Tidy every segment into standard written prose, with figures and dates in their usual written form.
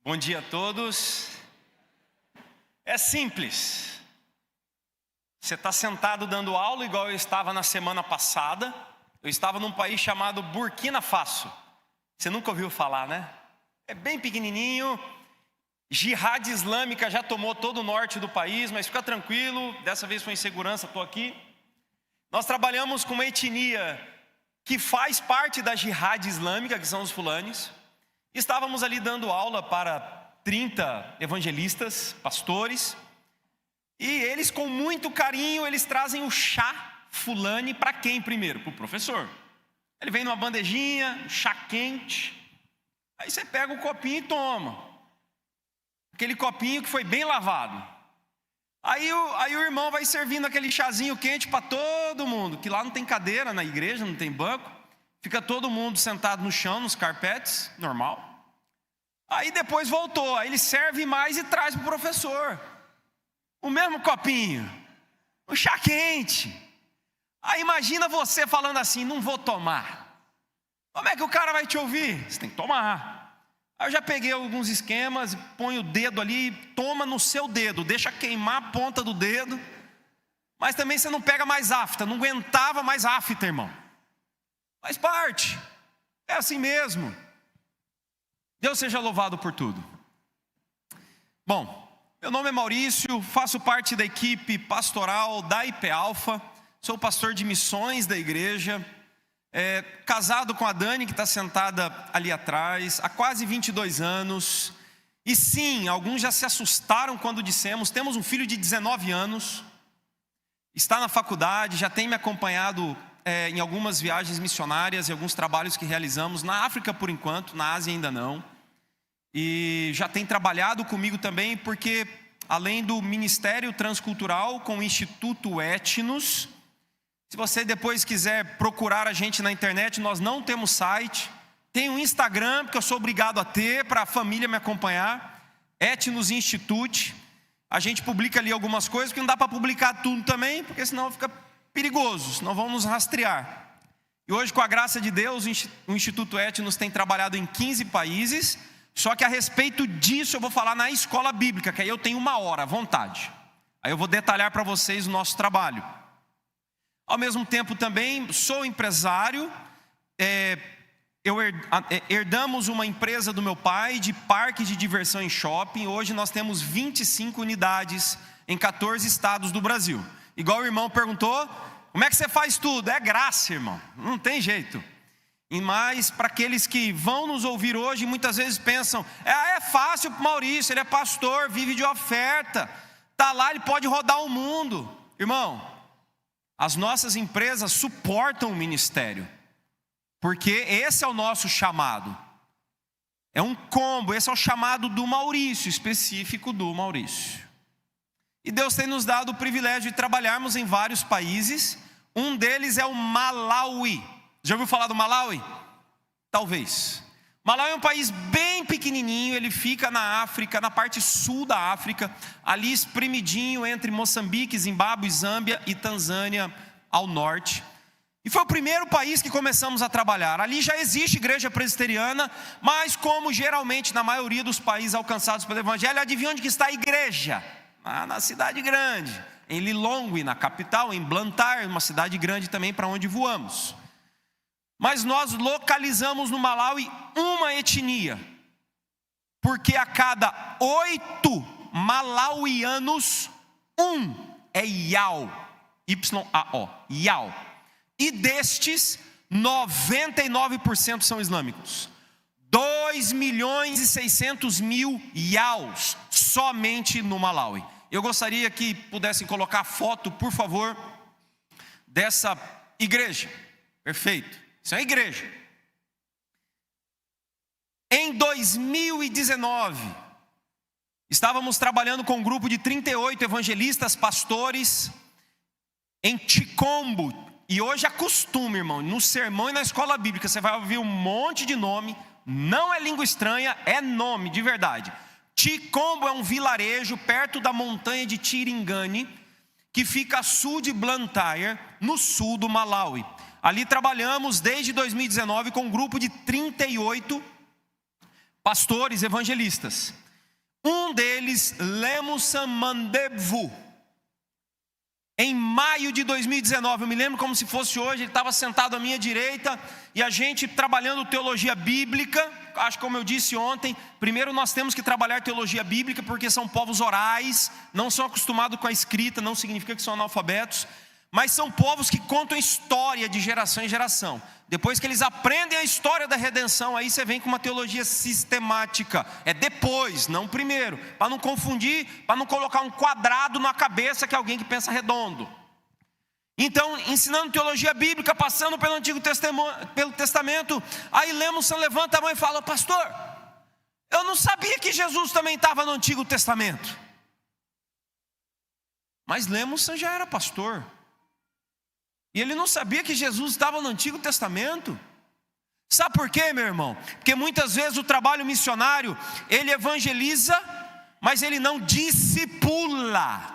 Bom dia a todos. É simples. Você está sentado dando aula igual eu estava na semana passada. Eu estava num país chamado Burkina Faso. Você nunca ouviu falar, né? É bem pequenininho. Jihad islâmica já tomou todo o norte do país, mas fica tranquilo. Dessa vez foi em segurança, estou aqui. Nós trabalhamos com uma etnia que faz parte da Jihad islâmica, que são os fulanes. Estávamos ali dando aula para 30 evangelistas, pastores, e eles com muito carinho, eles trazem o chá fulane para quem primeiro? Para o professor. Ele vem numa bandejinha, um chá quente, aí você pega o copinho e toma. Aquele copinho que foi bem lavado. Aí o irmão vai servindo aquele chazinho quente para todo mundo, que lá não tem cadeira na igreja, não tem banco. Fica todo mundo sentado no chão, nos carpetes, normal. Aí depois voltou, aí ele serve mais e traz para o professor. O mesmo copinho, o chá quente. Aí imagina você falando assim, não vou tomar. Como é que o cara vai te ouvir? Você tem que tomar. Aí eu já peguei alguns esquemas, põe o dedo ali, toma no seu dedo, deixa queimar a ponta do dedo. Mas também você não pega mais afta, não aguentava mais afta, irmão. Faz parte, é assim mesmo. Deus seja louvado por tudo. Bom, meu nome é Maurício, faço parte da equipe pastoral da IP Alpha, sou pastor de missões da igreja, casado com a Dani, que está sentada ali atrás, há quase 22 anos. E sim, alguns já se assustaram quando dissemos, temos um filho de 19 anos, está na faculdade, já tem me acompanhado em algumas viagens missionárias e alguns trabalhos que realizamos, na África por enquanto, na Ásia ainda não. E já tem trabalhado comigo também, porque além do Ministério Transcultural com o Instituto Etnos, se você depois quiser procurar a gente na internet, nós não temos site, tem um Instagram, porque eu sou obrigado a ter, para a família me acompanhar, Etnos Institute. A gente publica ali algumas coisas, porque não dá para publicar tudo também, porque senão fica perigoso, senão vão nos rastrear. E hoje, com a graça de Deus, o Instituto Etnos tem trabalhado em 15 países, só que a respeito disso eu vou falar na escola bíblica, que aí eu tenho 1 hora à vontade. Aí eu vou detalhar para vocês o nosso trabalho. Ao mesmo tempo também sou empresário, herdamos uma empresa do meu pai de parque de diversão em shopping. Hoje nós temos 25 unidades em 14 estados do Brasil. Igual o irmão perguntou, como é que você faz tudo? É graça, irmão, não tem jeito. E mais para aqueles que vão nos ouvir hoje, muitas vezes pensam, é fácil para o Maurício, ele é pastor, vive de oferta, está lá, ele pode rodar o mundo. Irmão, as nossas empresas suportam o ministério, porque esse é o nosso chamado. É um combo, esse é o chamado do Maurício, específico do Maurício. E Deus tem nos dado o privilégio de trabalharmos em vários países. Um deles é o Malawi. Já ouviu falar do Malawi? Talvez. Malawi é um país bem pequenininho, ele fica na África, na parte sul da África, ali espremidinho entre Moçambique, Zimbábue, Zâmbia e Tanzânia ao norte. E foi o primeiro país que começamos a trabalhar. Ali já existe igreja presbiteriana, mas como geralmente na maioria dos países alcançados pelo evangelho, adivinha onde que está a igreja? Na cidade grande, em Lilongwe, na capital, em Blantyre, uma cidade grande também para onde voamos. Mas nós localizamos no Malawi uma etnia, porque a cada 8 malauianos, um é Yao, Y-A-O, Yao. E destes, 99% são islâmicos. 2.600.000 Yaos somente no Malawi. Eu gostaria que pudessem colocar a foto, por favor, dessa igreja. Perfeito. Isso é uma igreja. Em 2019, estávamos trabalhando com um grupo de 38 evangelistas, pastores, em Chicombo. E hoje é costume, irmão, no sermão e na escola bíblica, você vai ouvir um monte de nome. Não é língua estranha, é nome de verdade. Chicombo é um vilarejo perto da montanha de Tiringani, que fica a sul de Blantyre, no sul do Malawi. Ali trabalhamos desde 2019 com um grupo de 38 pastores, evangelistas. Um deles, Lemusan Mandebvu, em maio de 2019, eu me lembro como se fosse hoje, ele estava sentado à minha direita, e a gente trabalhando teologia bíblica. Acho que como eu disse ontem, primeiro nós temos que trabalhar teologia bíblica, porque são povos orais, não são acostumados com a escrita, não significa que são analfabetos, mas são povos que contam história de geração em geração. Depois que eles aprendem a história da redenção, aí você vem com uma teologia sistemática. É depois, não primeiro, para não confundir, para não colocar um quadrado na cabeça que é alguém que pensa redondo. Então, ensinando teologia bíblica, passando pelo Antigo Testamento, aí Lemusan levanta a mão e fala: pastor, eu não sabia que Jesus também estava no Antigo Testamento. Mas Lemusan já era pastor, e ele não sabia que Jesus estava no Antigo Testamento. Sabe por quê, meu irmão? Porque muitas vezes o trabalho missionário, ele evangeliza, mas ele não discipula.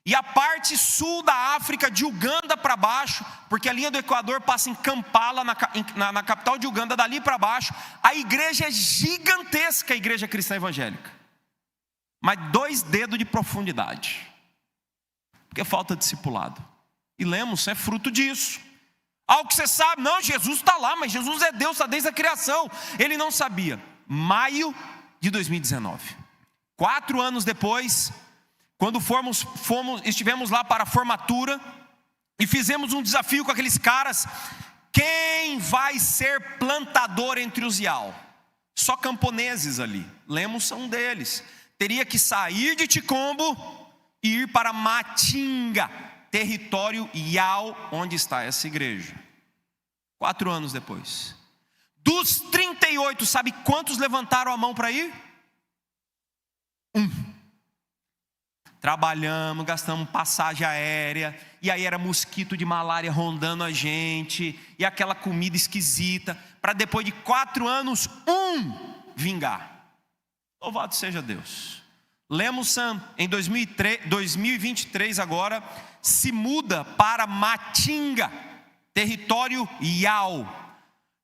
E a parte sul da África, de Uganda para baixo, porque a linha do Equador passa em Kampala, na capital de Uganda, dali para baixo, a igreja é gigantesca, a igreja cristã evangélica. Mas 2 dedos de profundidade, porque falta discipulado. E Lemusan é fruto disso. Algo que você sabe, não, Jesus está lá, mas Jesus é Deus, está desde a criação. Ele não sabia. Maio de 2019, 4 anos depois, quando estivemos lá para a formatura e fizemos um desafio com aqueles caras: quem vai ser plantador entre os Yao? Só camponeses ali. Lemusan um deles. Teria que sair de Tikombo e ir para Matinga, território Yao, onde está essa igreja. 4 anos depois. Dos 38, sabe quantos levantaram a mão para ir? 1. Trabalhamos, gastamos passagem aérea, e aí era mosquito de malária rondando a gente, e aquela comida esquisita, para depois de 4 anos, vingar. Louvado seja Deus. Lemusan, em 2023 agora, se muda para Matinga, território Yao.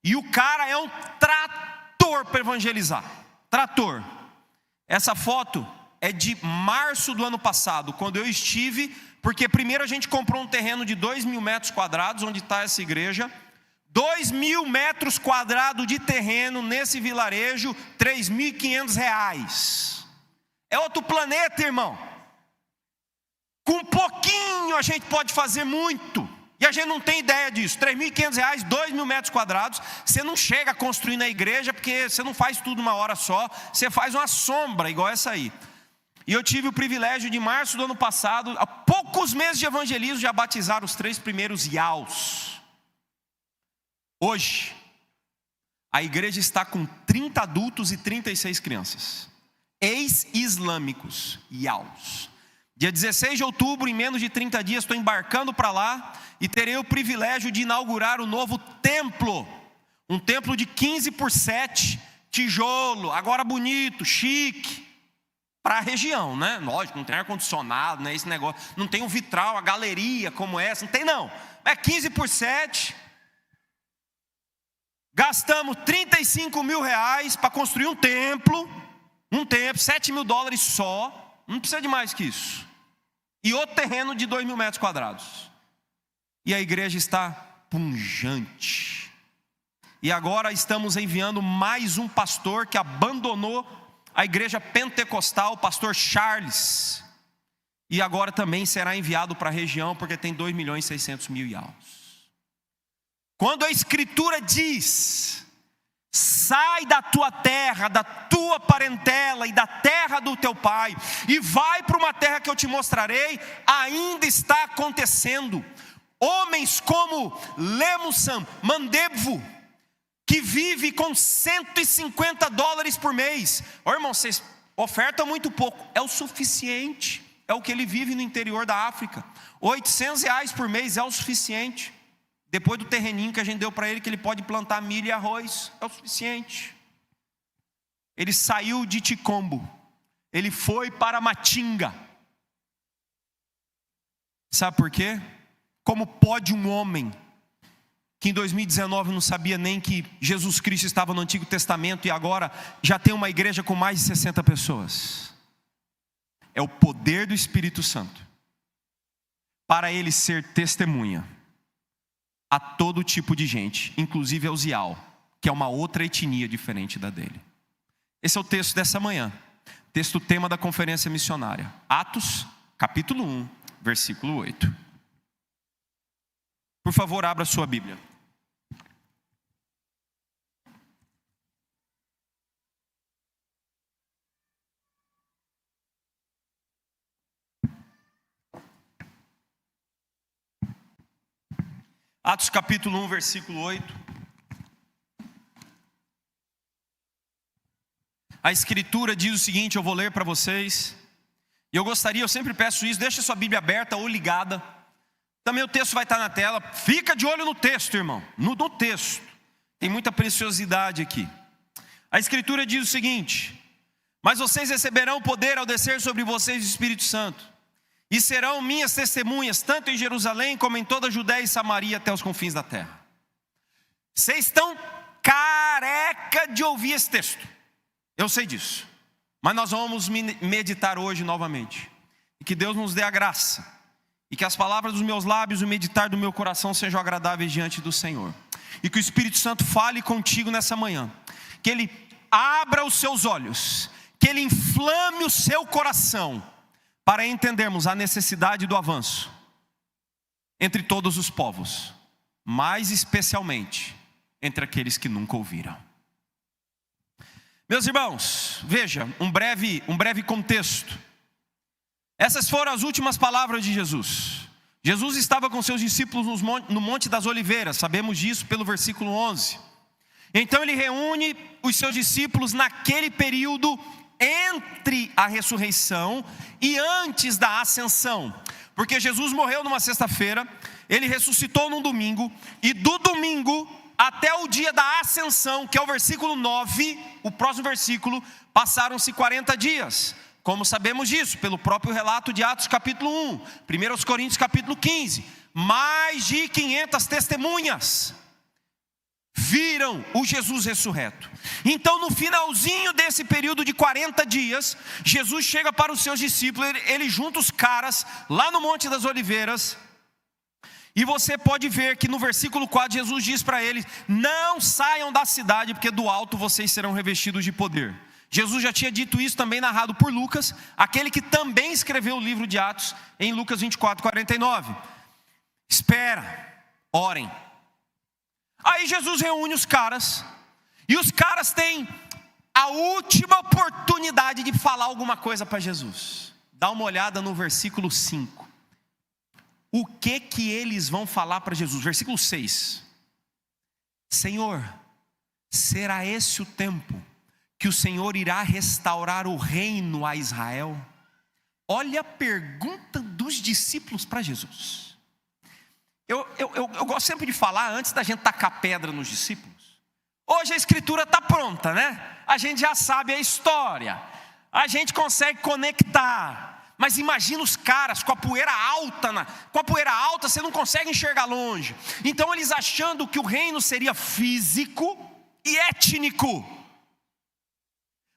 E o cara é um trator para evangelizar. Trator. Essa foto é de março do ano passado, quando eu estive, porque primeiro a gente comprou um terreno de 2.000 metros quadrados, onde está essa igreja. 2.000 metros quadrados de terreno nesse vilarejo, R$3.500. É outro planeta, irmão. Com pouquinho a gente pode fazer muito, e a gente não tem ideia disso. R$3.500, 2.000 metros quadrados. Você não chega construindo a igreja, porque você não faz tudo uma hora só, você faz uma sombra igual essa aí. E eu tive o privilégio de, março do ano passado, há poucos meses de evangelismo, já batizar os 3 primeiros Yaos. Hoje, a igreja está com 30 adultos e 36 crianças, ex-islâmicos, Yaos. Dia 16 de outubro, em menos de 30 dias, estou embarcando para lá, e terei o privilégio de inaugurar o novo templo. Um templo de 15 por 7, tijolo, agora bonito, chique, para a região, né? Lógico, não tem ar-condicionado, né? Esse negócio, não tem um vitral, a galeria como essa, não tem não. É 15 por 7. Gastamos R$35 mil para construir um templo, $7.000 só, não precisa de mais que isso. E outro terreno de 2.000 metros quadrados. E a igreja está pujante. E agora estamos enviando mais um pastor que abandonou a igreja pentecostal, o pastor Charles. E agora também será enviado para a região, porque tem 2.600.000 Yaos. Quando a escritura diz: sai da tua terra, da tua parentela e da terra do teu pai, e vai para uma terra que eu te mostrarei, ainda está acontecendo. Homens como Lemusan Mandebvu, que vive com $150 por mês. Irmão, vocês ofertam muito pouco, é o suficiente. É o que ele vive no interior da África. R$800 por mês é o suficiente. Depois do terreninho que a gente deu para ele, que ele pode plantar milho e arroz, é o suficiente. Ele saiu de Tikombo, ele foi para Matinga. Sabe por quê? Como pode um homem que em 2019 não sabia nem que Jesus Cristo estava no Antigo Testamento e agora já tem uma igreja com mais de 60 pessoas. É o poder do Espírito Santo para ele ser testemunha a todo tipo de gente, inclusive ao Zial, que é uma outra etnia diferente da dele. Esse é o texto dessa manhã, texto tema da conferência missionária, Atos, capítulo 1, versículo 8. Por favor, abra sua Bíblia. Atos capítulo 1, versículo 8. A escritura diz o seguinte, eu vou ler para vocês. E eu sempre peço isso, deixa sua Bíblia aberta ou ligada. Também o texto vai estar na tela. Fica de olho no texto, irmão. No texto. Tem muita preciosidade aqui. A escritura diz o seguinte: mas vocês receberão poder ao descer sobre vocês o Espírito Santo. E serão minhas testemunhas, tanto em Jerusalém como em toda a Judéia e Samaria até os confins da terra. Vocês estão careca de ouvir esse texto. Eu sei disso. Mas nós vamos meditar hoje novamente. E que Deus nos dê a graça. E que as palavras dos meus lábios e o meditar do meu coração sejam agradáveis diante do Senhor. E que o Espírito Santo fale contigo nessa manhã. Que Ele abra os seus olhos. Que Ele inflame o seu coração. Para entendermos a necessidade do avanço entre todos os povos, mais especialmente entre aqueles que nunca ouviram. Meus irmãos, veja, um breve contexto. Essas foram as últimas palavras de Jesus. Jesus estava com seus discípulos no Monte das Oliveiras, sabemos disso pelo versículo 11. Então ele reúne os seus discípulos naquele período entre a ressurreição e antes da ascensão, porque Jesus morreu numa sexta-feira, ele ressuscitou num domingo, e do domingo até o dia da ascensão, que é o versículo 9, o próximo versículo, passaram-se 40 dias, como sabemos disso, pelo próprio relato de Atos capítulo 1, 1 Coríntios capítulo 15, mais de 500 testemunhas viram o Jesus ressurreto. Então no finalzinho desse período de 40 dias, Jesus chega para os seus discípulos, ele junta os caras lá no Monte das Oliveiras, e você pode ver que no versículo 4 Jesus diz para eles: não saiam da cidade, porque do alto vocês serão revestidos de poder. Jesus já tinha dito isso também, narrado por Lucas, aquele que também escreveu o livro de Atos, em Lucas 24, 49. Espera, orem. Aí Jesus reúne os caras, e os caras têm a última oportunidade de falar alguma coisa para Jesus. Dá uma olhada no versículo 5. O que eles vão falar para Jesus? Versículo 6. Senhor, será esse o tempo que o Senhor irá restaurar o reino a Israel? Olha a pergunta dos discípulos para Jesus. Eu gosto sempre de falar, antes da gente tacar pedra nos discípulos, hoje a escritura está pronta, né? A gente já sabe a história, a gente consegue conectar, mas imagina os caras com a poeira alta, você não consegue enxergar longe. Então eles achando que o reino seria físico e étnico.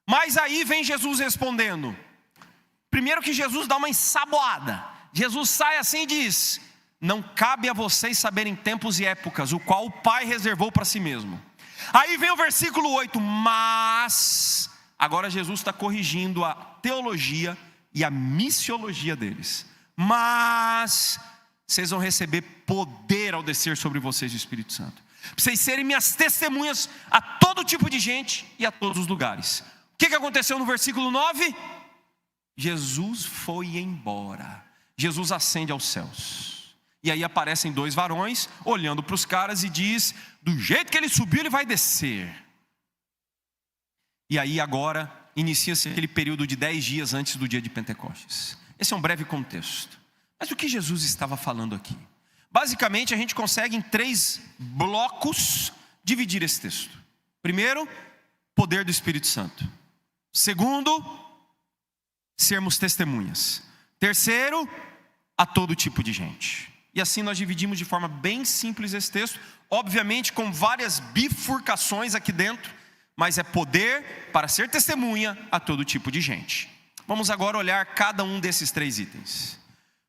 Mas aí vem Jesus respondendo. Primeiro que Jesus dá uma ensaboada. Jesus sai assim e diz: não cabe a vocês saberem tempos e épocas, o qual o Pai reservou para si mesmo. Aí vem o versículo 8, mas agora Jesus está corrigindo a teologia e a missiologia deles. Mas vocês vão receber poder ao descer sobre vocês o Espírito Santo, para vocês serem minhas testemunhas a todo tipo de gente e a todos os lugares. O que aconteceu no versículo 9? Jesus foi embora. Jesus ascende aos céus. E aí aparecem dois varões olhando para os caras e diz: do jeito que ele subiu, ele vai descer. E aí agora inicia-se aquele período de 10 dias antes do dia de Pentecostes. Esse é um breve contexto. Mas o que Jesus estava falando aqui? Basicamente a gente consegue em 3 blocos dividir esse texto. Primeiro, poder do Espírito Santo. Segundo, sermos testemunhas. Terceiro, a todo tipo de gente. E assim nós dividimos de forma bem simples esse texto, obviamente com várias bifurcações aqui dentro, mas é poder para ser testemunha a todo tipo de gente. Vamos agora olhar cada um desses 3 itens.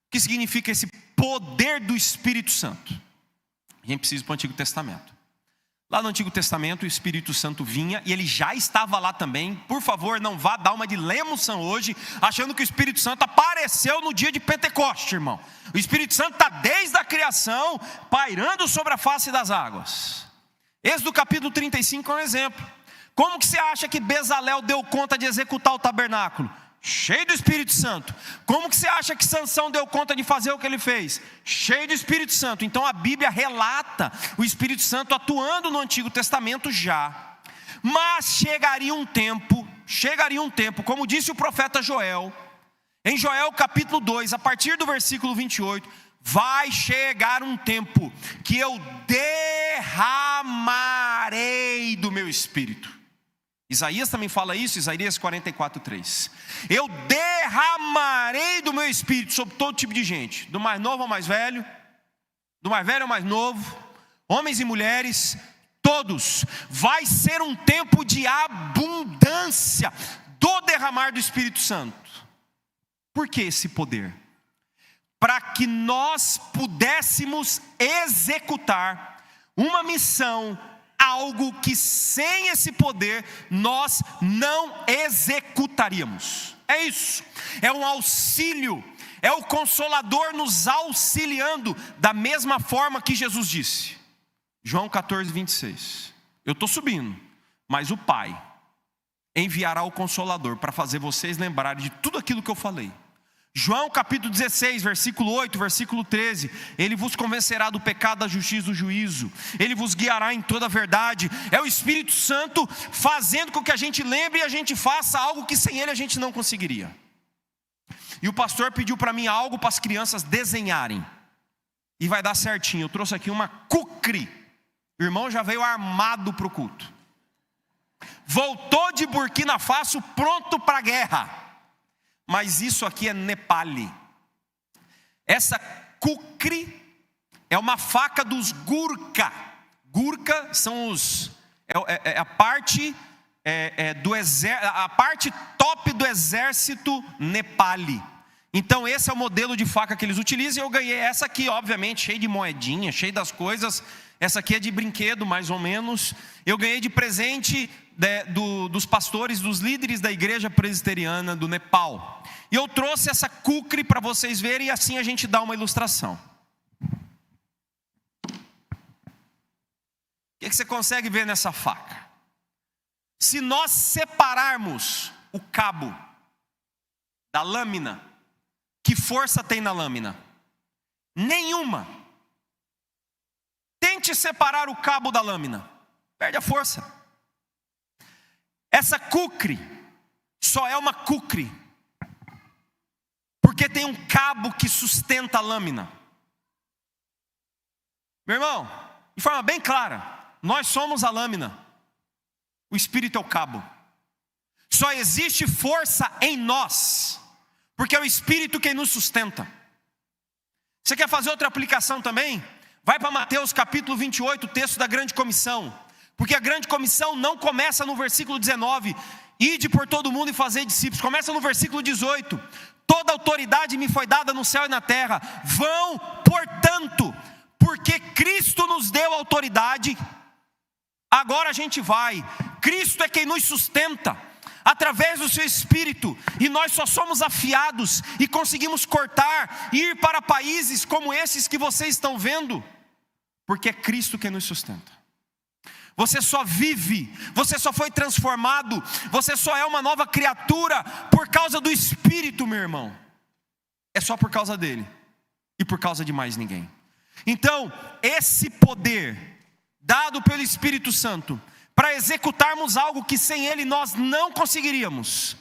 O que significa esse poder do Espírito Santo? A gente precisa ir para o Antigo Testamento. Lá no Antigo Testamento o Espírito Santo vinha, e ele já estava lá também. Por favor, não vá dar uma de Lemonson hoje, achando que o Espírito Santo apareceu no dia de Pentecoste, irmão. O Espírito Santo está desde a criação, pairando sobre a face das águas. Êxodo capítulo 35 é um exemplo. Como que você acha que Bezalel deu conta de executar o tabernáculo? Cheio do Espírito Santo. Como que você acha que Sansão deu conta de fazer o que ele fez? Cheio do Espírito Santo. Então a Bíblia relata o Espírito Santo atuando no Antigo Testamento já. Mas chegaria um tempo, como disse o profeta Joel, em Joel capítulo 2, a partir do versículo 28, vai chegar um tempo que eu derramarei do meu Espírito. Isaías também fala isso, Isaías 44:3. Eu derramarei do meu Espírito sobre todo tipo de gente, do mais novo ao mais velho, do mais velho ao mais novo, homens e mulheres, todos. Vai ser um tempo de abundância do derramar do Espírito Santo. Por que esse poder? Para que nós pudéssemos executar uma missão, algo que sem esse poder nós não executaríamos. É isso, é um auxílio, é o Consolador nos auxiliando, da mesma forma que Jesus disse, João 14:26, eu estou subindo, mas o Pai enviará o Consolador para fazer vocês lembrarem de tudo aquilo que eu falei. João capítulo 16, versículo 8, versículo 13, ele vos convencerá do pecado, da justiça e do juízo, ele vos guiará em toda a verdade. É o Espírito Santo fazendo com que a gente lembre e a gente faça algo que sem ele a gente não conseguiria. E o pastor pediu para mim algo para as crianças desenharem, e vai dar certinho. Eu trouxe aqui uma cucri. O irmão já veio armado para o culto, voltou de Burkina Faso pronto para a guerra. Mas isso aqui é Nepali. Essa kukri é uma faca dos Gurkha. Gurkha são a parte a parte top do exército Nepali. Então esse é o modelo de faca que eles utilizam. E eu ganhei essa aqui, obviamente, cheia de moedinha, cheia das coisas. Essa aqui é de brinquedo, mais ou menos. Eu ganhei de presente dos pastores, dos líderes da igreja presbiteriana do Nepal. E eu trouxe essa kukri para vocês verem, e assim a gente dá uma ilustração. O que você consegue ver nessa faca? Se nós separarmos o cabo da lâmina, que força tem na lâmina? Nenhuma. Tente separar o cabo da lâmina, perde a força. Essa kukri só é uma kukri porque tem um cabo que sustenta a lâmina. Meu irmão, de forma bem clara, nós somos a lâmina, o Espírito é o cabo. Só existe força em nós porque é o Espírito quem nos sustenta. Você quer fazer outra aplicação também? Vai para Mateus capítulo 28, o texto da grande comissão. Porque a grande comissão não começa no versículo 19, ide por todo mundo e fazei discípulos. Começa no versículo 18, toda autoridade me foi dada no céu e na terra. Vão, portanto, porque Cristo nos deu autoridade, agora a gente vai. Cristo é quem nos sustenta, através do seu Espírito. E nós só somos afiados e conseguimos cortar e ir para países como esses que vocês estão vendo, porque é Cristo quem nos sustenta. Você só vive, você só foi transformado, você só é uma nova criatura por causa do Espírito, meu irmão. É só por causa dele e por causa de mais ninguém. Então, esse poder dado pelo Espírito Santo para executarmos algo que sem ele nós não conseguiríamos,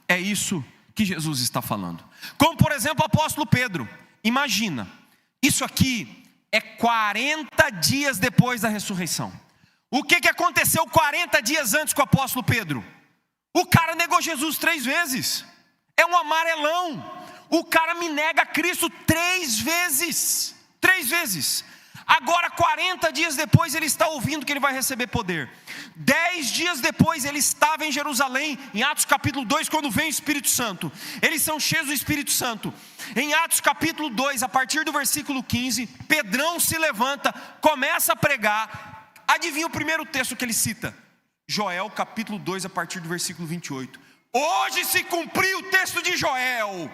é isso que Jesus está falando. Como por exemplo o apóstolo Pedro. Imagina, isso aqui é 40 dias depois da ressurreição. O que aconteceu 40 dias antes com o apóstolo Pedro? O cara negou Jesus 3 vezes. É um amarelão. O cara me nega Cristo 3 vezes. 3 vezes. Agora 40 dias depois ele está ouvindo que ele vai receber poder. 10 dias depois ele estava em Jerusalém, em Atos capítulo 2, quando vem o Espírito Santo. Eles são cheios do Espírito Santo. Em Atos capítulo 2, a partir do versículo 15, Pedrão se levanta, começa a pregar. Adivinha o primeiro texto que ele cita? Joel capítulo 2, a partir do versículo 28. Hoje se cumpriu o texto de Joel,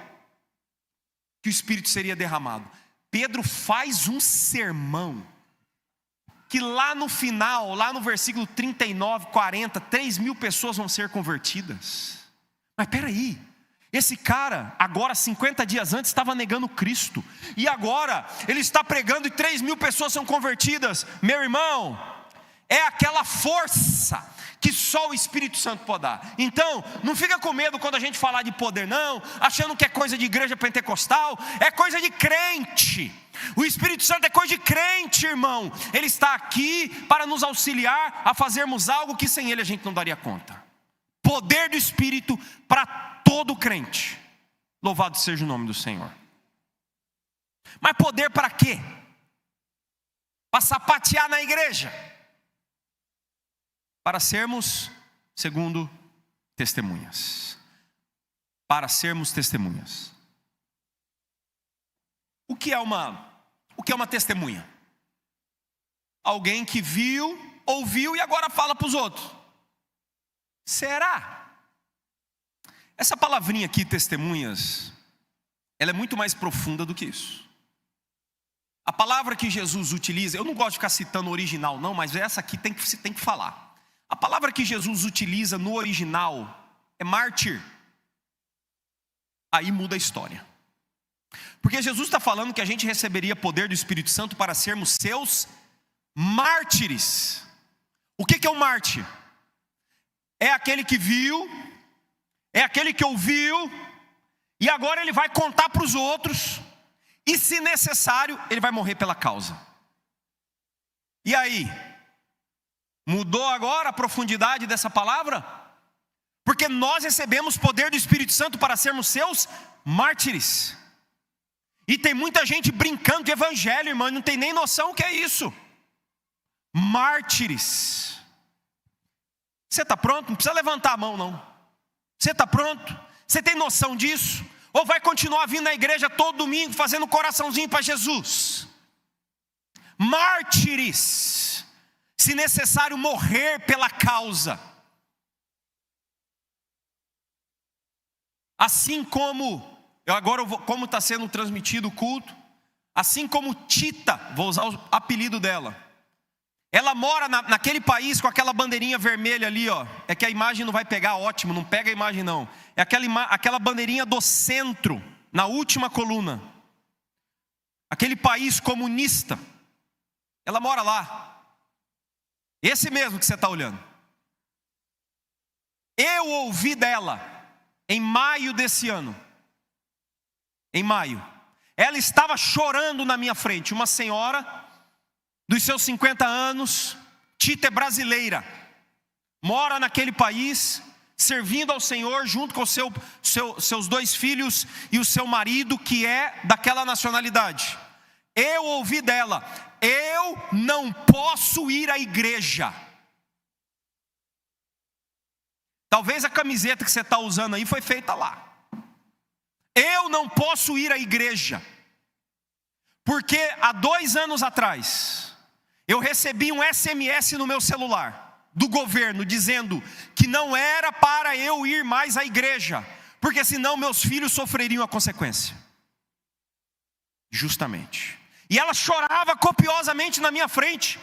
que o Espírito seria derramado. Pedro faz um sermão, que lá no final, lá no versículo 39, 40, 3.000 pessoas vão ser convertidas. Mas peraí, esse cara, agora 50 dias antes, estava negando Cristo, e agora ele está pregando e 3.000 pessoas são convertidas. Meu irmão, é aquela força que só o Espírito Santo pode dar. Então, não fica com medo quando a gente falar de poder, não, achando que é coisa de igreja pentecostal. É coisa de crente. O Espírito Santo é coisa de crente, irmão. Ele está aqui para nos auxiliar a fazermos algo que sem ele a gente não daria conta. Poder do Espírito para todo crente. Louvado seja o nome do Senhor. Mas poder para quê? Para sapatear na igreja? Para sermos, segundo, testemunhas. Para sermos testemunhas. O que é uma testemunha? Alguém que viu, ouviu e agora fala para os outros. Será? Essa palavrinha aqui, testemunhas, ela é muito mais profunda do que isso. A palavra que Jesus utiliza, eu não gosto de ficar citando o original não, mas essa aqui tem que falar. A palavra que Jesus utiliza no original é mártir. Aí muda a história. Porque Jesus está falando que a gente receberia poder do Espírito Santo para sermos seus mártires. O que é um mártir? É aquele que viu, é aquele que ouviu, e agora ele vai contar para os outros, e se necessário, ele vai morrer pela causa. E aí? Mudou agora a profundidade dessa palavra? Porque nós recebemos poder do Espírito Santo para sermos seus mártires. E tem muita gente brincando de evangelho, irmão, não tem nem noção o que é isso. Mártires. Você está pronto? Não precisa levantar a mão não. Você está pronto? Você tem noção disso? Ou vai continuar vindo na igreja todo domingo fazendo coraçãozinho para Jesus? Mártires. Se necessário morrer pela causa. Assim como, como está sendo transmitido o culto, assim como Tita, vou usar o apelido dela, ela mora naquele país com aquela bandeirinha vermelha ali, ó. É que a imagem não vai pegar, ótimo, não pega a imagem não. É aquela bandeirinha do centro, na última coluna. Aquele país comunista. Ela mora lá. Esse mesmo que você está olhando. Eu ouvi dela em maio desse ano. Em maio. Ela estava chorando na minha frente. Uma senhora dos seus 50 anos. Tita é brasileira. Mora naquele país, servindo ao Senhor junto com seus 2 filhos e o seu marido, que é daquela nacionalidade. Eu ouvi dela: eu não posso ir à igreja. Talvez a camiseta que você está usando aí foi feita lá. Eu não posso ir à igreja, porque há 2 anos atrás, eu recebi um SMS no meu celular, do governo, dizendo que não era para eu ir mais à igreja, porque senão meus filhos sofreriam a consequência. Justamente. E ela chorava copiosamente na minha frente.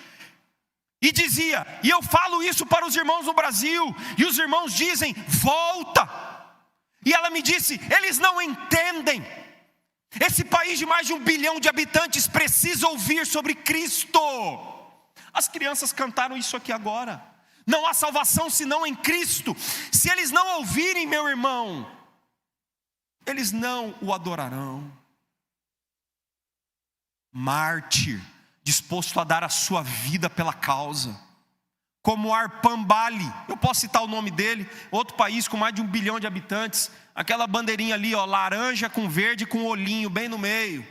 E dizia, e eu falo isso para os irmãos no Brasil, e os irmãos dizem, volta. E ela me disse, eles não entendem. Esse país de mais de 1 bilhão de habitantes precisa ouvir sobre Cristo. As crianças cantaram isso aqui agora. Não há salvação senão em Cristo. Se eles não ouvirem, meu irmão, eles não o adorarão. Mártir, disposto a dar a sua vida pela causa. como Arpambali, eu posso citar o nome dele, outro país com mais de 1 bilhão de habitantes, aquela bandeirinha ali, ó, laranja com verde com olhinho bem no meio.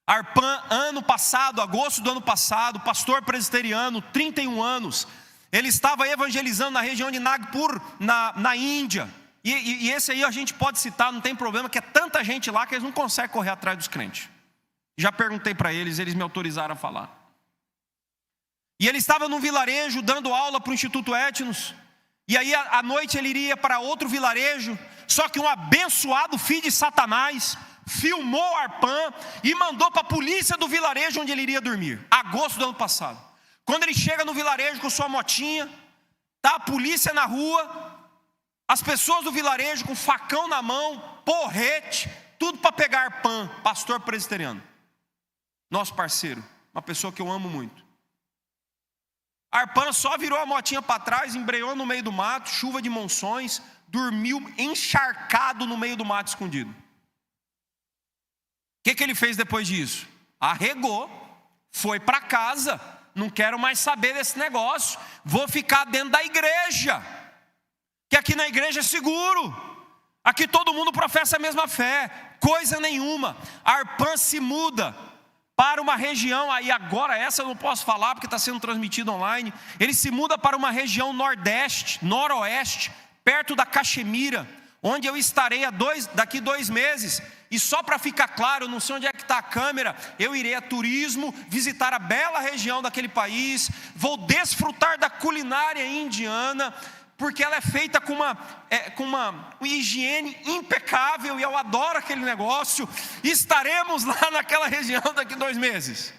Arpan, ano passado, agosto do ano passado, pastor presbiteriano, 31 anos, ele estava evangelizando na região de Nagpur, na Índia, e esse aí a gente pode citar, não tem problema, que é tanta gente lá que eles não conseguem correr atrás dos crentes. Já perguntei para eles me autorizaram a falar. E ele estava num vilarejo dando aula para o Instituto Etnos. E aí à noite ele iria para outro vilarejo. Só que um abençoado filho de Satanás filmou Arpan e mandou para a polícia do vilarejo onde ele iria dormir. Agosto do ano passado. Quando ele chega no vilarejo com sua motinha, tá a polícia na rua, as pessoas do vilarejo com facão na mão, porrete, tudo para pegar Arpan, pastor presbiteriano. Nosso parceiro, uma pessoa que eu amo muito. Arpan só virou a motinha para trás, embreou no meio do mato, chuva de monções, dormiu encharcado no meio do mato escondido. O que ele fez depois disso? Arregou, foi para casa, não quero mais saber desse negócio, vou ficar dentro da igreja, que aqui na igreja é seguro, aqui todo mundo professa a mesma fé, coisa nenhuma. Arpan se muda para uma região, aí agora essa eu não posso falar porque está sendo transmitido online. Ele se muda para uma região noroeste, perto da Caxemira, onde eu estarei daqui 2 meses. E só para ficar claro, não sei onde é que está a câmera, eu irei a turismo, visitar a bela região daquele país, vou desfrutar da culinária indiana, porque ela é feita com uma higiene impecável, e eu adoro aquele negócio. Estaremos lá naquela região daqui 2 meses.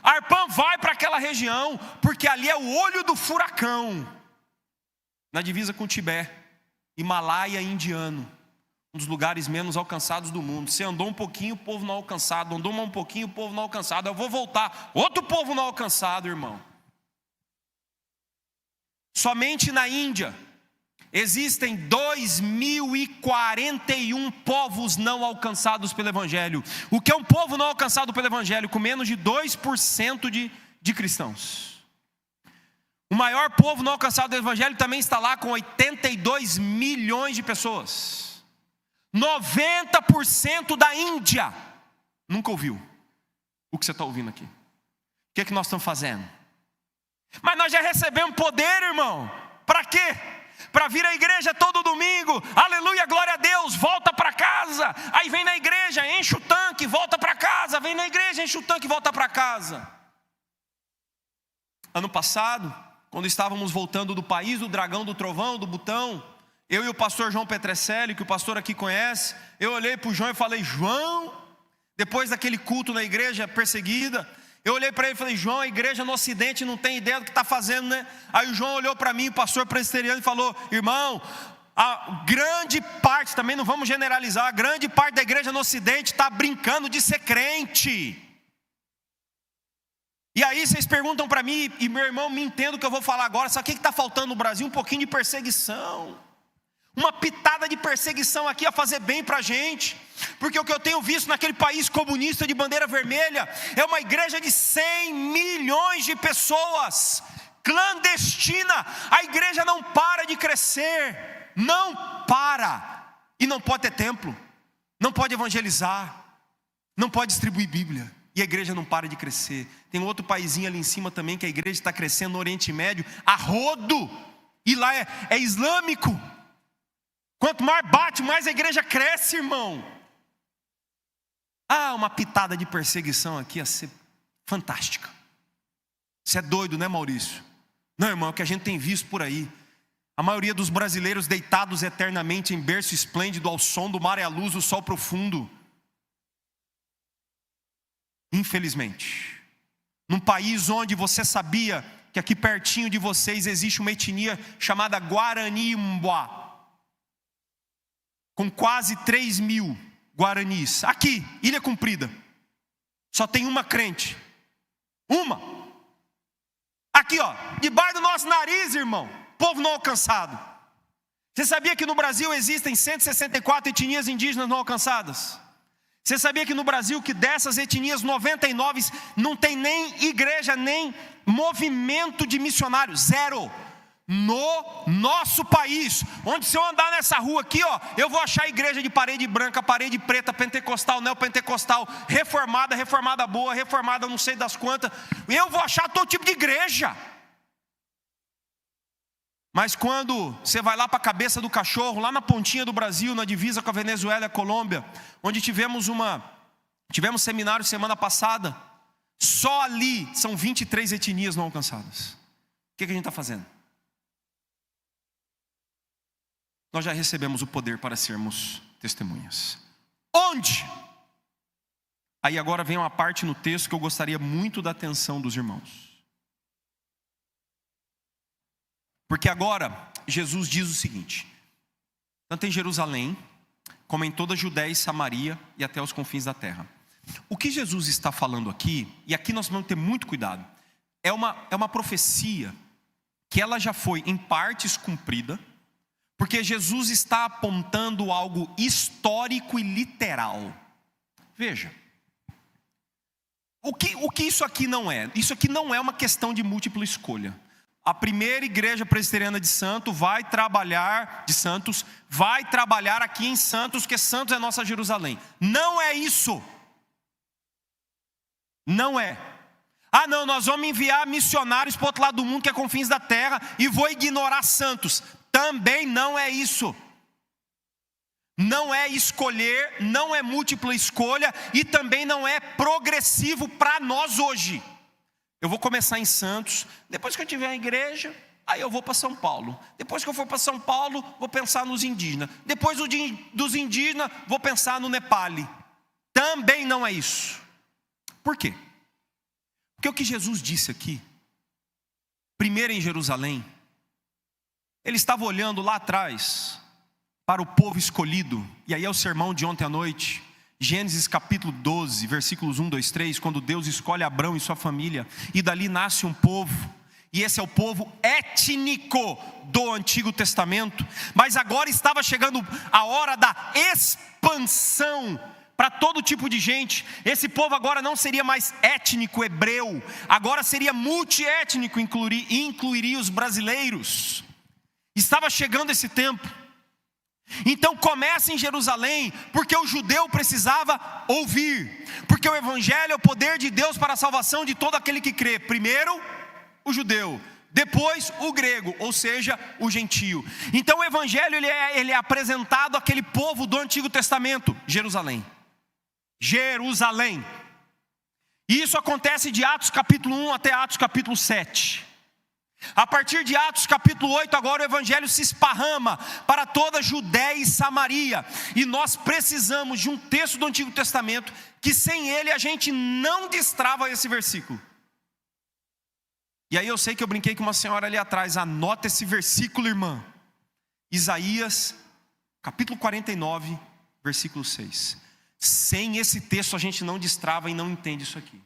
Arpan vai para aquela região, porque ali é o olho do furacão, na divisa com o Tibete, Himalaia indiano, um dos lugares menos alcançados do mundo. Você andou um pouquinho, o povo não alcançado, andou um pouquinho, o povo não alcançado, eu vou voltar, outro povo não alcançado, irmão. Somente na Índia existem 2.041 povos não alcançados pelo Evangelho. O que é um povo não alcançado pelo Evangelho? Com menos de 2% de cristãos. O maior povo não alcançado pelo Evangelho também está lá com 82 milhões de pessoas. 90% da Índia nunca ouviu o que você está ouvindo aqui. O que é que nós estamos fazendo? Mas nós já recebemos poder, irmão. Para quê? Para vir à igreja todo domingo. Aleluia, glória a Deus. Volta para casa. Aí vem na igreja, enche o tanque, volta para casa. Vem na igreja, enche o tanque, volta para casa. Ano passado, quando estávamos voltando do país do dragão, do trovão, do Butão, eu e o pastor João Petrecelli, que o pastor aqui conhece, eu olhei para o João e falei: João, depois daquele culto na igreja perseguida, eu olhei para ele e falei: João, a igreja no Ocidente não tem ideia do que está fazendo, né? Aí o João olhou para mim, o pastor presbiteriano, e falou: irmão, a grande parte, também não vamos generalizar, a grande parte da igreja no Ocidente está brincando de ser crente. E aí vocês perguntam para mim, e meu irmão, me entenda o que eu vou falar agora, sabe o que está faltando no Brasil? Um pouquinho de perseguição. Uma pitada de perseguição aqui a fazer bem para a gente. Porque o que eu tenho visto naquele país comunista de bandeira vermelha é uma igreja de 100 milhões de pessoas, clandestina. A igreja não para de crescer, não para. E não pode ter templo, não pode evangelizar, não pode distribuir Bíblia. E a igreja não para de crescer. Tem outro paizinho ali em cima também que a igreja está crescendo no Oriente Médio a rodo. E lá é islâmico. Quanto mais bate, mais a igreja cresce, irmão. Uma pitada de perseguição aqui ia ser fantástica. Você é doido, né, Maurício? Não, irmão, é o que a gente tem visto por aí. A maioria dos brasileiros deitados eternamente em berço esplêndido ao som do mar e à luz do sol profundo. Infelizmente, num país onde você sabia que aqui pertinho de vocês existe uma etnia chamada Guarani-Mboa, com quase 3 mil guaranis. Aqui, Ilha Comprida, só tem uma crente. Uma. Aqui, ó, debaixo do nosso nariz, irmão, povo não alcançado. Você sabia que no Brasil existem 164 etnias indígenas não alcançadas? Você sabia que no Brasil, que dessas etnias, 99 não tem nem igreja, nem movimento de missionários, zero. No nosso país, onde se eu andar nessa rua aqui, ó, eu vou achar igreja de parede branca, parede preta, pentecostal, neopentecostal, reformada, reformada boa, reformada não sei das quantas. Eu vou achar todo tipo de igreja. Mas quando você vai lá para a cabeça do cachorro, lá na pontinha do Brasil, na divisa com a Venezuela e a Colômbia, onde tivemos seminário semana passada, só ali são 23 etnias não alcançadas. O que a gente está fazendo? Nós já recebemos o poder para sermos testemunhas. Onde? Aí agora vem uma parte no texto que eu gostaria muito da atenção dos irmãos. Porque agora Jesus diz o seguinte: tanto em Jerusalém, como em toda a Judéia e Samaria e até os confins da terra. O que Jesus está falando aqui, e aqui nós vamos ter muito cuidado, é uma profecia que ela já foi em partes cumprida, porque Jesus está apontando algo histórico e literal. Veja, o que isso aqui não é? Isso aqui não é uma questão de múltipla escolha. A primeira igreja presbiteriana de Santos vai trabalhar aqui em Santos, porque Santos é nossa Jerusalém. Não é isso. Não é. Ah não, nós vamos enviar missionários para o outro lado do mundo, que é confins da terra, e vou ignorar Santos. Também não é isso. Não é escolher, não é múltipla escolha, e também não é progressivo para nós hoje. Eu vou começar em Santos, depois que eu tiver a igreja, aí eu vou para São Paulo. Depois que eu for para São Paulo, vou pensar nos indígenas. Depois dos indígenas, vou pensar no Nepali. Também não é isso. Por quê? Porque o que Jesus disse aqui, primeiro em Jerusalém, ele estava olhando lá atrás para o povo escolhido. E aí é o sermão de ontem à noite, Gênesis capítulo 12, versículos 1, 2, 3, quando Deus escolhe Abrão e sua família, e dali nasce um povo, e esse é o povo étnico do Antigo Testamento. Mas agora estava chegando a hora da expansão para todo tipo de gente. Esse povo agora não seria mais étnico hebreu, agora seria multiétnico, incluiria os brasileiros. Estava chegando esse tempo. Então começa em Jerusalém, porque o judeu precisava ouvir, porque o evangelho é o poder de Deus para a salvação de todo aquele que crê. Primeiro o judeu, depois o grego, ou seja, o gentio. Então o evangelho ele é apresentado àquele povo do Antigo Testamento, Jerusalém. E isso acontece de Atos capítulo 1 até Atos capítulo 7. A partir de Atos capítulo 8, agora o evangelho se esparrama para toda a Judéia e Samaria. E nós precisamos de um texto do Antigo Testamento, que sem ele a gente não destrava esse versículo. E aí eu sei que eu brinquei com uma senhora ali atrás, anota esse versículo, irmã. Isaías capítulo 49, versículo 6. Sem esse texto a gente não destrava e não entende isso aqui.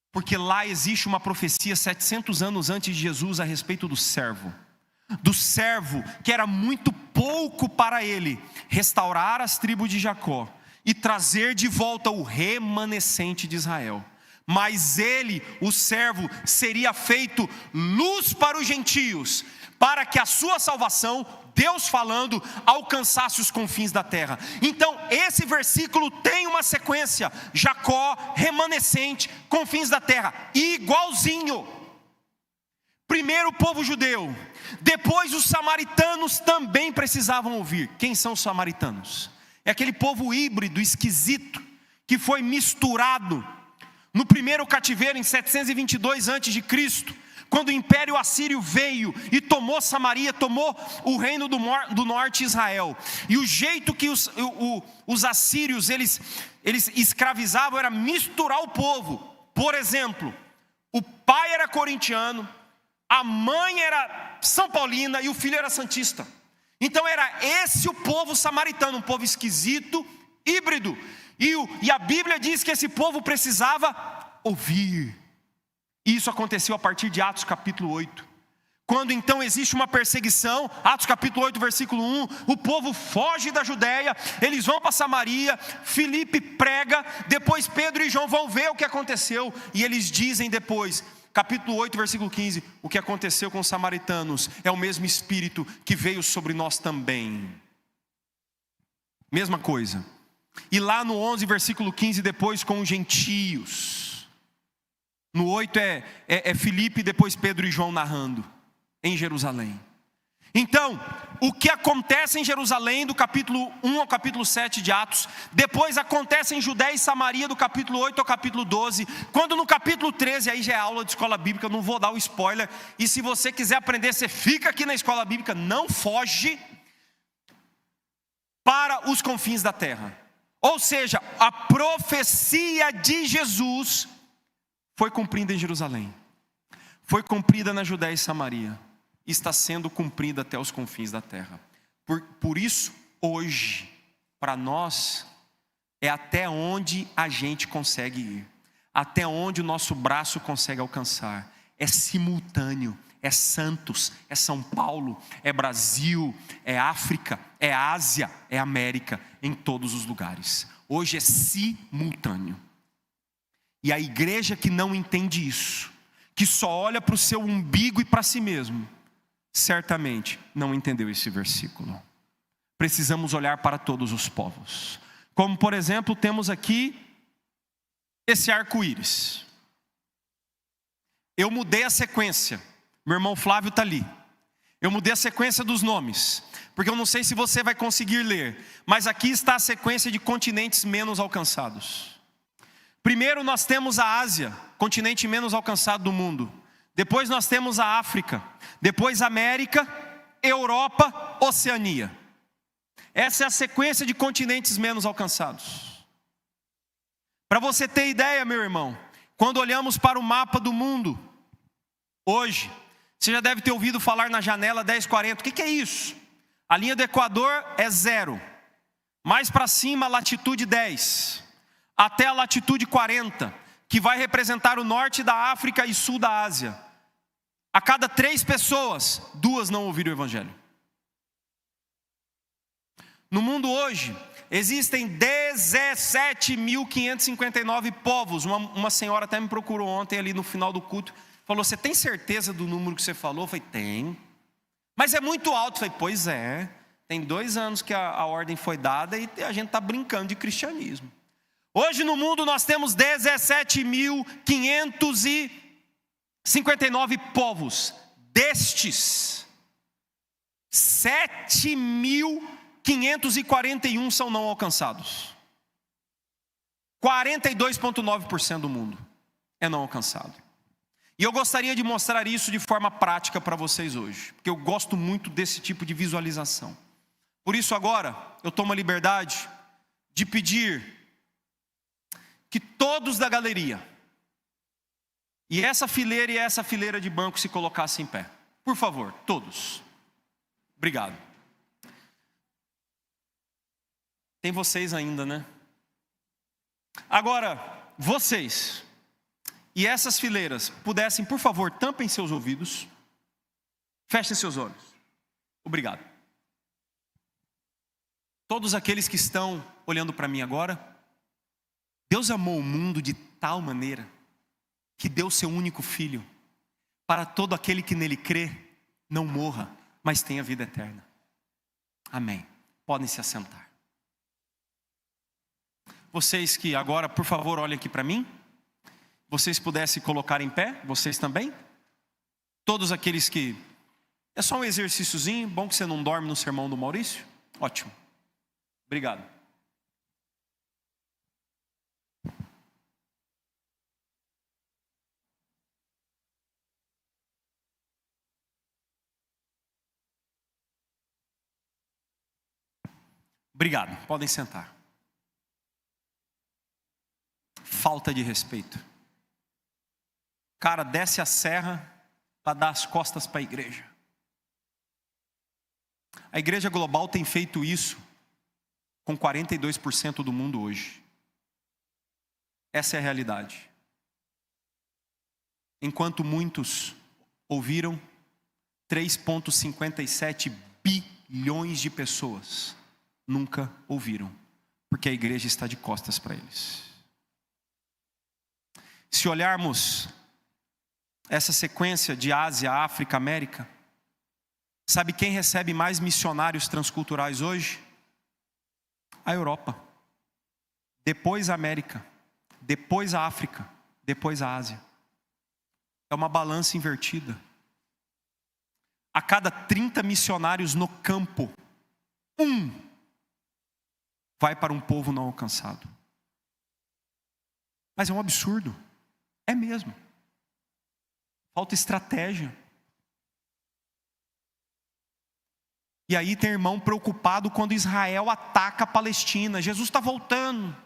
Porque lá existe uma profecia 700 anos antes de Jesus a respeito do servo que era muito pouco para ele restaurar as tribos de Jacó e trazer de volta o remanescente de Israel. Mas ele, o servo, seria feito luz para os gentios, para que a sua salvação, Deus falando, alcançasse os confins da terra. Então esse versículo tem uma sequência: Jacó, remanescente, confins da terra, igualzinho. Primeiro o povo judeu, depois os samaritanos também precisavam ouvir. Quem são os samaritanos? É aquele povo híbrido, esquisito, que foi misturado no primeiro cativeiro em 722 a.C., quando o Império Assírio veio e tomou Samaria, tomou o reino do norte, Israel. E o jeito que os assírios eles escravizavam era misturar o povo. Por exemplo, o pai era corintiano, a mãe era São Paulina e o filho era santista. Então era esse o povo samaritano, um povo esquisito, híbrido. E a Bíblia diz que esse povo precisava ouvir. Isso aconteceu a partir de Atos capítulo 8. Quando então existe uma perseguição, Atos capítulo 8, versículo 1, o povo foge da Judéia, eles vão para Samaria, Filipe prega, depois Pedro e João vão ver o que aconteceu, e eles dizem depois: Capítulo 8, versículo 15. O que aconteceu com os samaritanos é o mesmo Espírito que veio sobre nós também. Mesma coisa. E lá no 11, versículo 15, depois com os gentios. No 8 é Filipe, depois Pedro e João narrando em Jerusalém. Então, o que acontece em Jerusalém, do capítulo 1 ao capítulo 7 de Atos, depois acontece em Judéia e Samaria, do capítulo 8 ao capítulo 12, quando no capítulo 13, aí já é aula de escola bíblica, eu não vou dar o spoiler, e se você quiser aprender, você fica aqui na escola bíblica, não foge para os confins da terra. Ou seja, a profecia de Jesus foi cumprida em Jerusalém, foi cumprida na Judéia e Samaria, está sendo cumprida até os confins da terra. Por isso, hoje, para nós, é até onde a gente consegue ir, até onde o nosso braço consegue alcançar. É simultâneo, é Santos, é São Paulo, é Brasil, é África, é Ásia, é América, em todos os lugares. Hoje é simultâneo. E a igreja que não entende isso, que só olha para o seu umbigo e para si mesmo, certamente não entendeu esse versículo. Precisamos olhar para todos os povos. Como por exemplo, temos aqui esse arco-íris. Eu mudei a sequência. Meu irmão Flávio está ali. Eu mudei a sequência dos nomes, porque eu não sei se você vai conseguir ler, mas aqui está a sequência de continentes menos alcançados. Primeiro nós temos a Ásia, continente menos alcançado do mundo. Depois nós temos a África, depois a América, Europa, Oceania. Essa é a sequência de continentes menos alcançados. Para você ter ideia, meu irmão, quando olhamos para o mapa do mundo, hoje, você já deve ter ouvido falar na janela 1040, o que é isso? A linha do Equador é 0, mais para cima latitude 10, até a latitude 40, que vai representar o norte da África e sul da Ásia. A cada 3 pessoas, 2 não ouviram o evangelho. No mundo hoje, existem 17.559 povos. Uma senhora até me procurou ontem ali no final do culto. Falou, você tem certeza do número que você falou? Eu falei, tem. Mas é muito alto. Eu falei, pois é. Tem 2 anos que a ordem foi dada e a gente está brincando de cristianismo. Hoje no mundo nós temos 17.559 povos. Destes, 7.541 são não alcançados. 42,9% do mundo é não alcançado. E eu gostaria de mostrar isso de forma prática para vocês hoje, porque eu gosto muito desse tipo de visualização. Por isso agora, eu tomo a liberdade de pedir que todos da galeria, e essa fileira de banco se colocassem em pé. Por favor, todos. Obrigado. Tem vocês ainda, né? Agora, vocês e essas fileiras pudessem, por favor, tampem seus ouvidos, fechem seus olhos. Obrigado. Todos aqueles que estão olhando para mim agora, Deus amou o mundo de tal maneira que deu seu único filho, para todo aquele que nele crê, não morra, mas tenha vida eterna. Amém. Podem se assentar. Vocês que agora, por favor, olhem aqui para mim. Vocês pudessem colocar em pé, vocês também. Todos aqueles que... É só um exercíciozinho, bom que você não dorme no sermão do Maurício. Ótimo. Obrigado. Obrigado, podem sentar. Falta de respeito. Cara, desce a serra para dar as costas para a igreja. A igreja global tem feito isso com 42% do mundo hoje. Essa é a realidade. Enquanto muitos ouviram, 3,57 bilhões de pessoas nunca ouviram, porque a igreja está de costas para eles. Se olharmos essa sequência de Ásia, África, América, sabe quem recebe mais missionários transculturais hoje? A Europa. Depois a América. Depois a África. Depois a Ásia. É uma balança invertida. A cada 30 missionários no campo, um vai para um povo não alcançado. Mas é um absurdo. É mesmo. Falta estratégia. E aí tem irmão preocupado quando Israel ataca a Palestina. Jesus está voltando.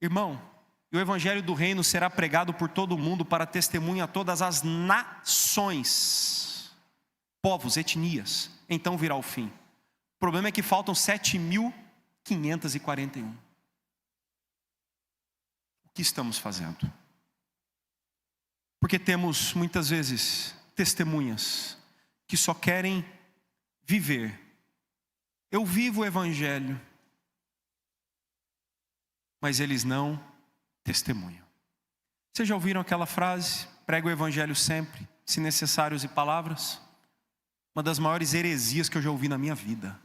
Irmão, e o evangelho do reino será pregado por todo o mundo para testemunha a todas as nações, povos, etnias. Então virá o fim. O problema é que faltam 7.541. O que estamos fazendo? Porque temos muitas vezes testemunhas que só querem viver. Eu vivo o evangelho, mas eles não testemunham. Vocês já ouviram aquela frase? Prega o evangelho sempre, se necessário use palavras. Uma das maiores heresias que eu já ouvi na minha vida.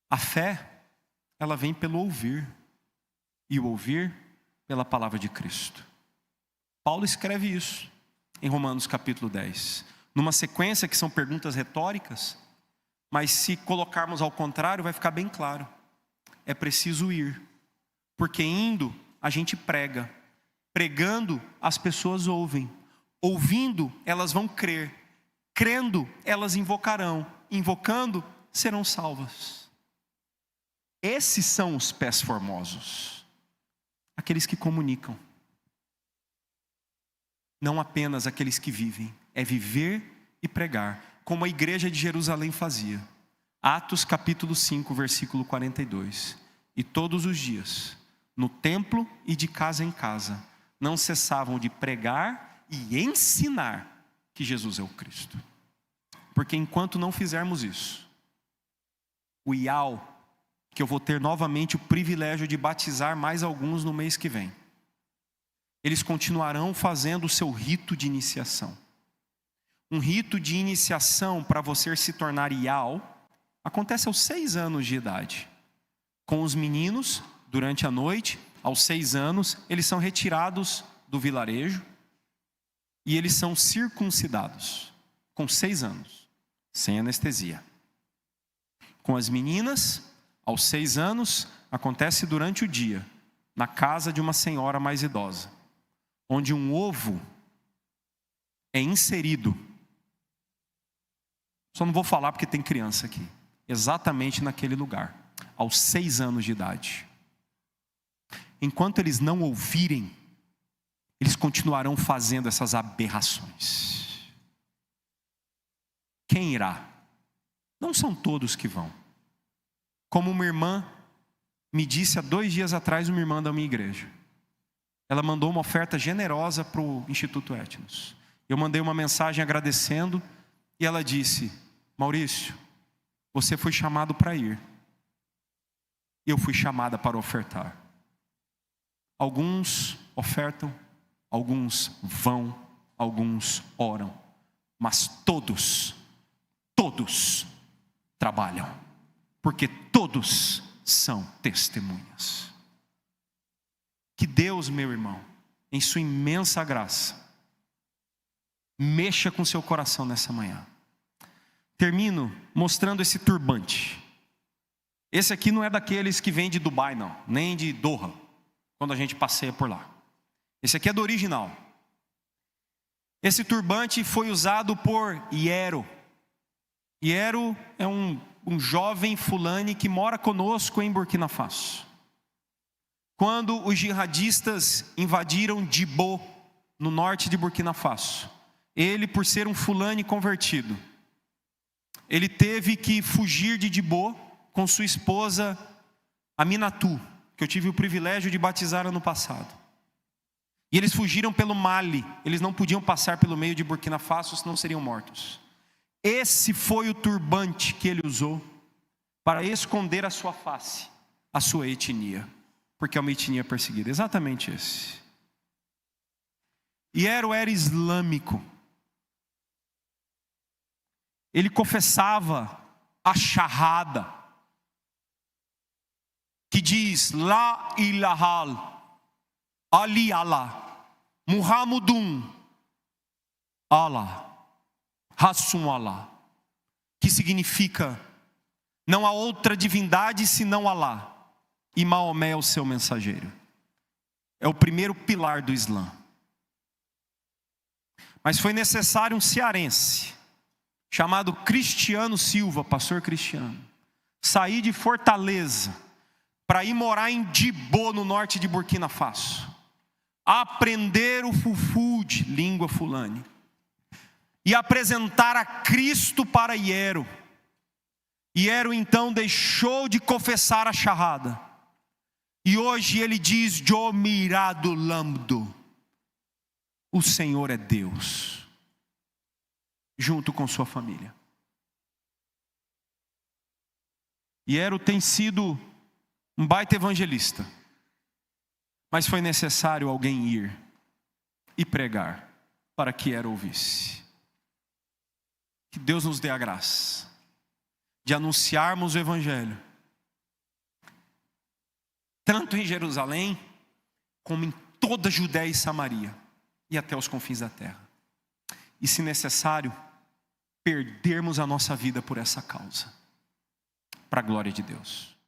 A fé, ela vem pelo ouvir, e o ouvir pela palavra de Cristo. Paulo escreve isso em Romanos capítulo 10, numa sequência que são perguntas retóricas, mas se colocarmos ao contrário vai ficar bem claro. É preciso ir, porque indo a gente prega, pregando as pessoas ouvem, ouvindo elas vão crer, crendo elas invocarão, invocando serão salvas. Esses são os pés formosos, aqueles que comunicam, não apenas aqueles que vivem, é viver e pregar, como a igreja de Jerusalém fazia. Atos capítulo 5, versículo 42. E todos os dias, no templo e de casa em casa, não cessavam de pregar e ensinar que Jesus é o Cristo. Porque enquanto não fizermos isso, o IAL, que eu vou ter novamente o privilégio de batizar mais alguns no mês que vem, eles continuarão fazendo o seu rito de iniciação. Um rito de iniciação para você se tornar IAL acontece aos 6 anos de idade. Com os meninos, durante a noite, aos 6 anos, eles são retirados do vilarejo e eles são circuncidados, com 6 anos, sem anestesia. Com as meninas, aos 6 anos, acontece durante o dia, na casa de uma senhora mais idosa, onde um ovo é inserido. Só não vou falar porque tem criança aqui. Exatamente naquele lugar, aos 6 anos de idade. Enquanto eles não ouvirem, eles continuarão fazendo essas aberrações. Quem irá? Não são todos que vão. Como uma irmã me disse há 2 dias atrás, uma irmã da minha igreja. Ela mandou uma oferta generosa para o Instituto Etnos. Eu mandei uma mensagem agradecendo e ela disse: Maurício, você foi chamado para ir. Eu fui chamada para ofertar. Alguns ofertam, alguns vão, alguns oram. Mas todos trabalham. Porque todos são testemunhas. Que Deus, meu irmão, em sua imensa graça, mexa com seu coração nessa manhã. Termino mostrando esse turbante. Esse aqui não é daqueles que vem de Dubai, não, nem de Doha, quando a gente passeia por lá. Esse aqui é do original. Esse turbante foi usado por Iero. Iero é um jovem fulani que mora conosco em Burkina Faso. Quando os jihadistas invadiram Djibo, no norte de Burkina Faso, ele, por ser um fulani convertido, ele teve que fugir de Djibo com sua esposa Aminatu, que eu tive o privilégio de batizar ano passado. E eles fugiram pelo Mali, eles não podiam passar pelo meio de Burkina Faso, senão seriam mortos. Esse foi o turbante que ele usou para esconder a sua face, a sua etnia, porque é uma etnia perseguida. Exatamente esse. Iero era islâmico. Ele confessava a shahada, que diz: La ilaha ali Allah, Muhammadun Allah, Rasul Allah, que significa: não há outra divindade senão Allah, e Maomé é o seu mensageiro. É o primeiro pilar do Islã. Mas foi necessário um cearense, chamado Cristiano Silva, pastor Cristiano, sair de Fortaleza para ir morar em Dibô, no norte de Burkina Faso, aprender o Fulfulde, língua fulani, e apresentar a Cristo para Iero. Iero então deixou de confessar a shahada, e hoje ele diz: Jo mirado lamdo, o Senhor é Deus, junto com sua família. Iero tem sido um baita evangelista, mas foi necessário alguém ir e pregar para que Iero ouvisse. Que Deus nos dê a graça de anunciarmos o evangelho, tanto em Jerusalém, como em toda a Judéia e Samaria, e até os confins da terra. E se necessário, perdermos a nossa vida por essa causa, para a glória de Deus.